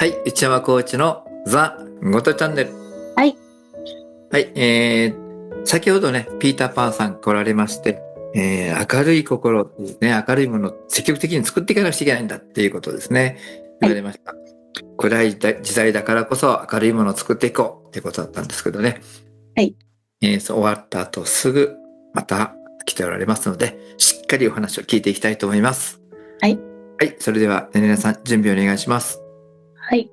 はい、内山コーチのザ・ゴトチャンネル。はい。はい、先ほどね、ピーターパンさん来られまして、明るい心ですね、明るいものを積極的に作っていかなくちゃいけないんだっていうことですね、言はい。われました。暗い時代だからこそ明るいものを作っていこうっていうことだったんですけどね、はい。そう終わった後すぐまた来ておられますので、しっかりお話を聞いていきたいと思います。はい。はい、それでは、ねねなさん、準備お願いします。はい。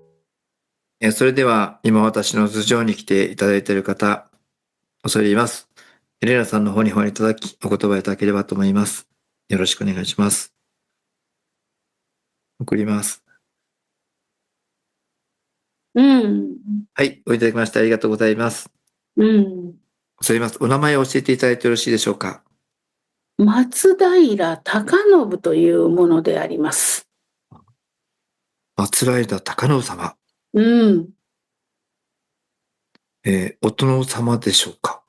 それでは、今私の頭上に来ていただいている方、恐れ入ります。エレナさんの方にお入りいただき、お言葉いただければと思います。よろしくお願いします。送ります。うん。はい、おいただきましてありがとうございます。うん。恐れ入ります。お名前を教えていただいてよろしいでしょうか。松平孝信というものであります。松平孝信様。うん。お殿様でしょうか。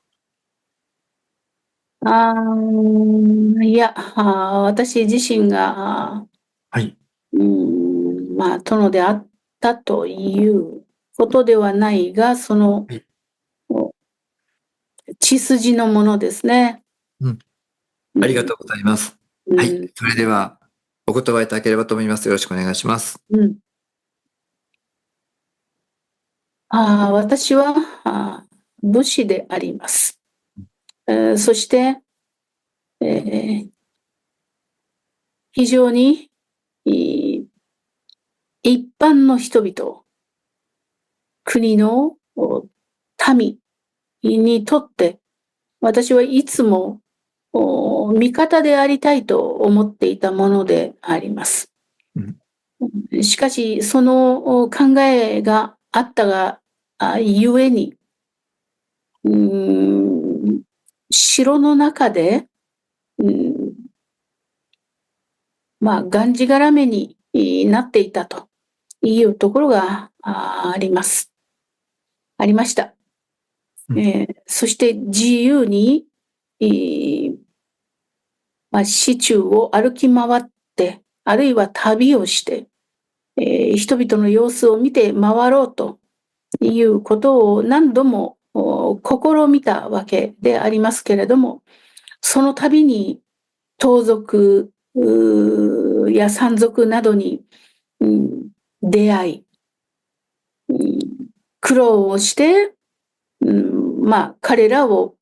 いや、私自身が、はい。殿であったということではないが、そのはい。血筋のものですね。うん。うん。ありがとうございます。はい。うん。それでは、お言葉いただければと思います。よろしくお願いします。うん。私は、武士であります。そして、えー非常に一般の人々、国の民にとって、私はいつも味方でありたいと思っていたものであります。うん。しかし、その考えがあったがゆえに、うーん城の中で、がんじがらめになっていたというところがあります。ありました。うん。そして自由に、えー市中を歩き回って、あるいは旅をして、人々の様子を見て回ろうということを何度も試みたわけでありますけれども、その度に盗賊や山賊などに、出会い、苦労をして、彼らを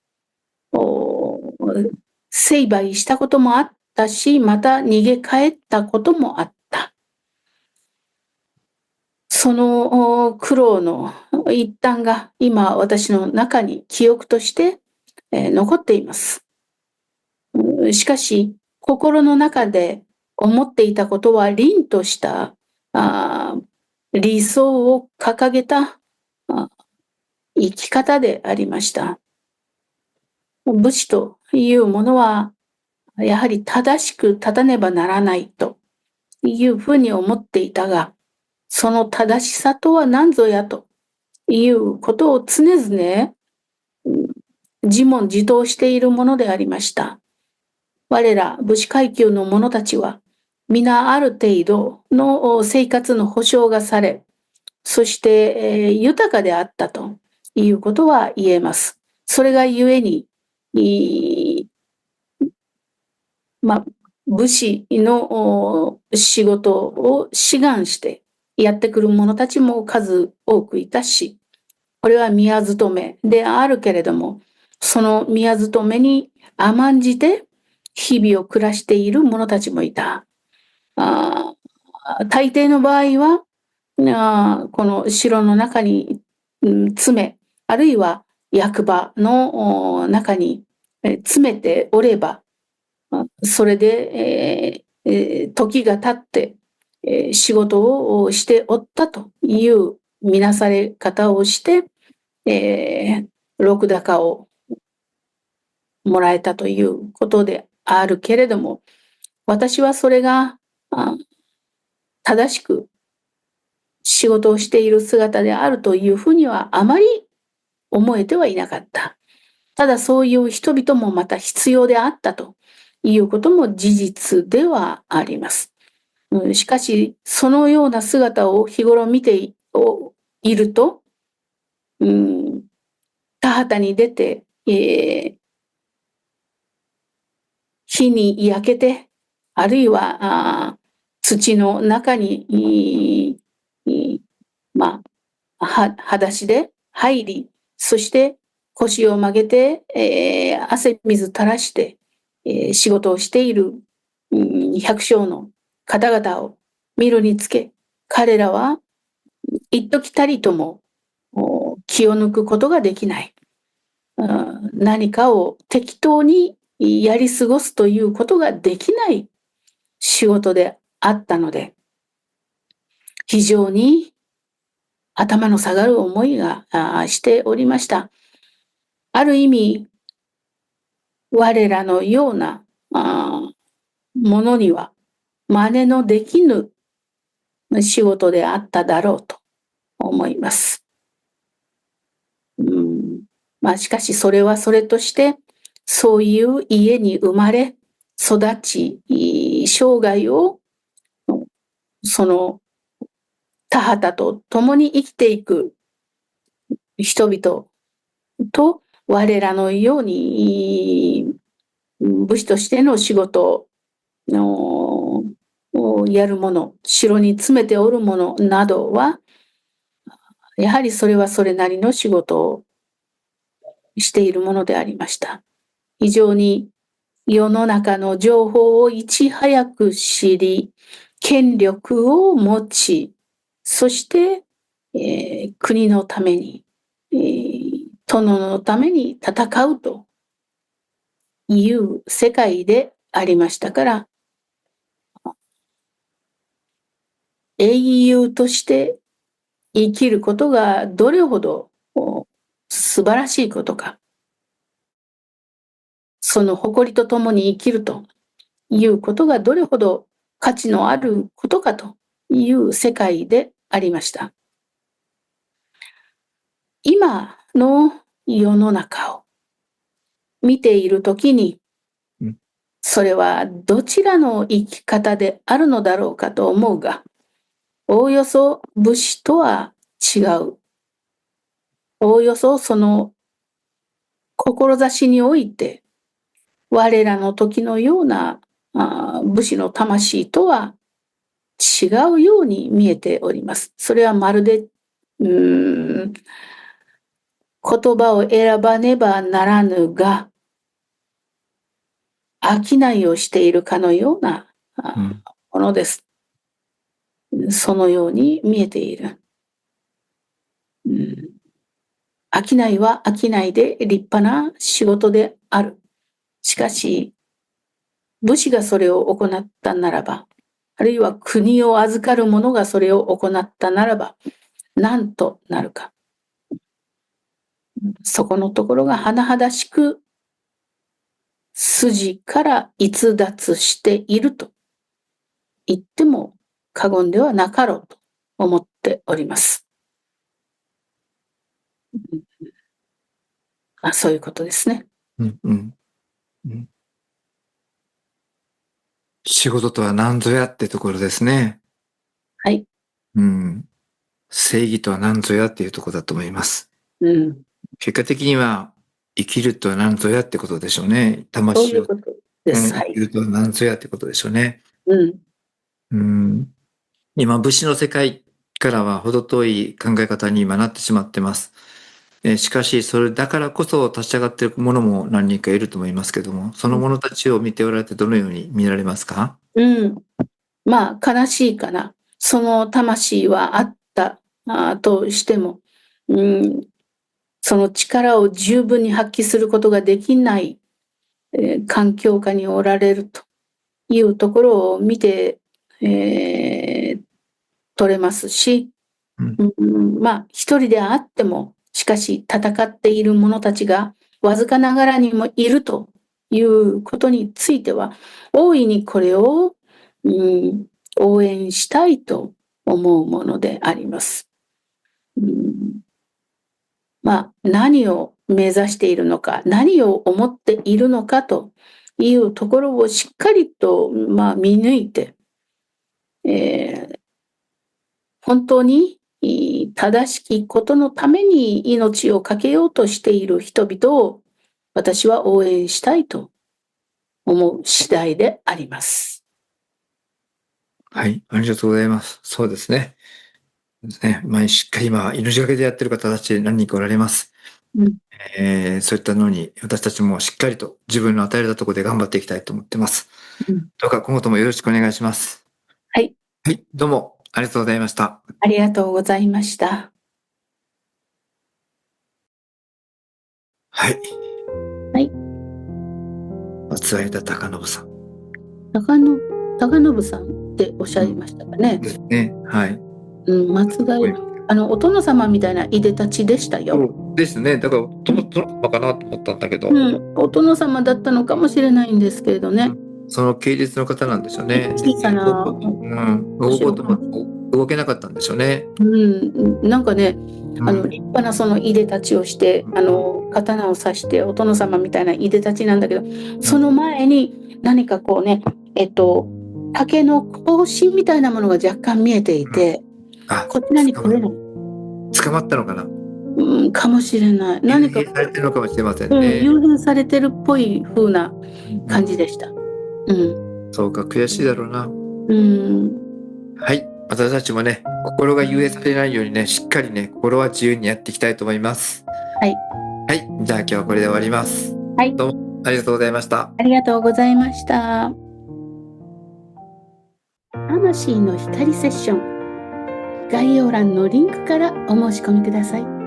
成敗したこともあったし、また逃げ帰ったこともあった。その苦労の一端が今私の中に記憶として、残っています。しかし、心の中で思っていたことは凛としたあ理想を掲げたあ生き方でありました。武士というものは、やはり正しく立たねばならないというふうに思っていたが、その正しさとは何ぞやということを常々自問自答しているものでありました。我ら武士階級の者たちは、皆ある程度の生活の保障がされ、そして、豊かであったということは言えます。それがゆえに、まあ、武士の仕事を志願してやってくる者たちも数多くいたし、これは宮勤めであるけれども、その宮勤めに甘んじて日々を暮らしている者たちもいた。あ大抵の場合は、この城の中に詰め、あるいは役場の中に詰めておれば、それで、時が経って、仕事をしておったという見なされ方をして、禄高をもらえたということであるけれども、私はそれが正しく仕事をしている姿であるというふうにはあまり思えてはいなかった。ただそういう人々もまた必要であったということも事実ではあります。しかし、そのような姿を日頃見ていると、田畑に出て、火に焼けて、あるいは土の中に、裸足で入り、そして腰を曲げて、汗水垂らして、仕事をしている、百姓の方々を見るにつけ、彼らは一時たりとも気を抜くことができない。何かを適当にやり過ごすということができない仕事であったので、非常に頭の下がる思いがしておりました。ある意味、我らのようなものには真似のできぬ仕事であっただろうと思います。しかしそれはそれとして、そういう家に生まれ育ち、生涯をその田畑と共に生きていく人々と我らのように武士としての仕事をやる者、城に詰めておる者などは、やはりそれはそれなりの仕事をしているものでありました。非常に世の中の情報をいち早く知り、権力を持ち、そして、国のために、殿のために戦うという世界でありましたから、英雄として生きることがどれほど素晴らしいことか、その誇りとともに生きるということがどれほど価値のあることかという世界でありました。今の世の中を見ているときに、それはどちらの生き方であるのだろうかと思うが、おおよそ武士とは違う。おおよそその志において、我らの時のような武士の魂とは違うように見えております。それはまるで言葉を選ばねばならぬが、商いをしているかのようなものです。そのように見えている。商いは商いで立派な仕事である。しかし、武士がそれを行ったならば、あるいは国を預かる者がそれを行ったならば、何となるか。そこのところが甚だしく筋から逸脱していると言っても過言ではなかろうと思っております。そういうことですね。仕事とは何ぞやってところですね。はい。正義とは何ぞやっていうところだと思います。結果的には生きるとは何ぞやってことでしょうね。魂をそういうことです。生きるとは何ぞやってことでしょうね。今武士の世界からは程遠い考え方に今なってしまってます。しかしそれだからこそ立ち上がっている者も何人かいると思いますけども、その者たちを見ておられてどのように見られますか？悲しいかな。その魂はあったとしても、その力を十分に発揮することができない、環境下におられるというところを見て、取れますし、一人であっても、しかし戦っている者たちがわずかながらにもいるということについては、大いにこれを、応援したいと思うものであります。何を目指しているのか、何を思っているのかというところをしっかりと見抜いて、本当に正しきことのために命を懸けようとしている人々を私は応援したいと思う次第であります。はい、ありがとうございます。そうですね。しっかり今、命がけでやってる方たち何人かおられます。そういったのに私たちもしっかりと自分の与えられたところで頑張っていきたいと思ってます。どうか今後ともよろしくお願いします。はい。はい、どうもありがとうございました。ありがとうございました。はい。はい。松枝貴信さん。高信さんっておっしゃいましたかね。ですね。はい。松田、お殿様みたいないでたちでしたよ。そうですね。だから殿様かなと思ったんだけど。お殿様だったのかもしれないんですけれどね。その系列の方なんでしょうね。小さな動こうとも動けなかったんでしょうね。なんかね、立派なそのいでたちをして、刀を刺してお殿様みたいないでたちなんだけど、その前に何かこうね、竹の格子みたいなものが若干見えていて、こちらに来れない。捕まったのかな。かもしれない。何か誘拐されてるのかもしれませんね。誘拐されてるっぽい風な感じでした。そうか、悔しいだろうな。はい、私たちもね、心が優越されないようにね、しっかりね、心は自由にやっていきたいと思います。はい。はい、じゃあ今日はこれで終わります。はい。どうもありがとうございました。ありがとうございました。魂の光セッション。概要欄のリンクからお申し込みください。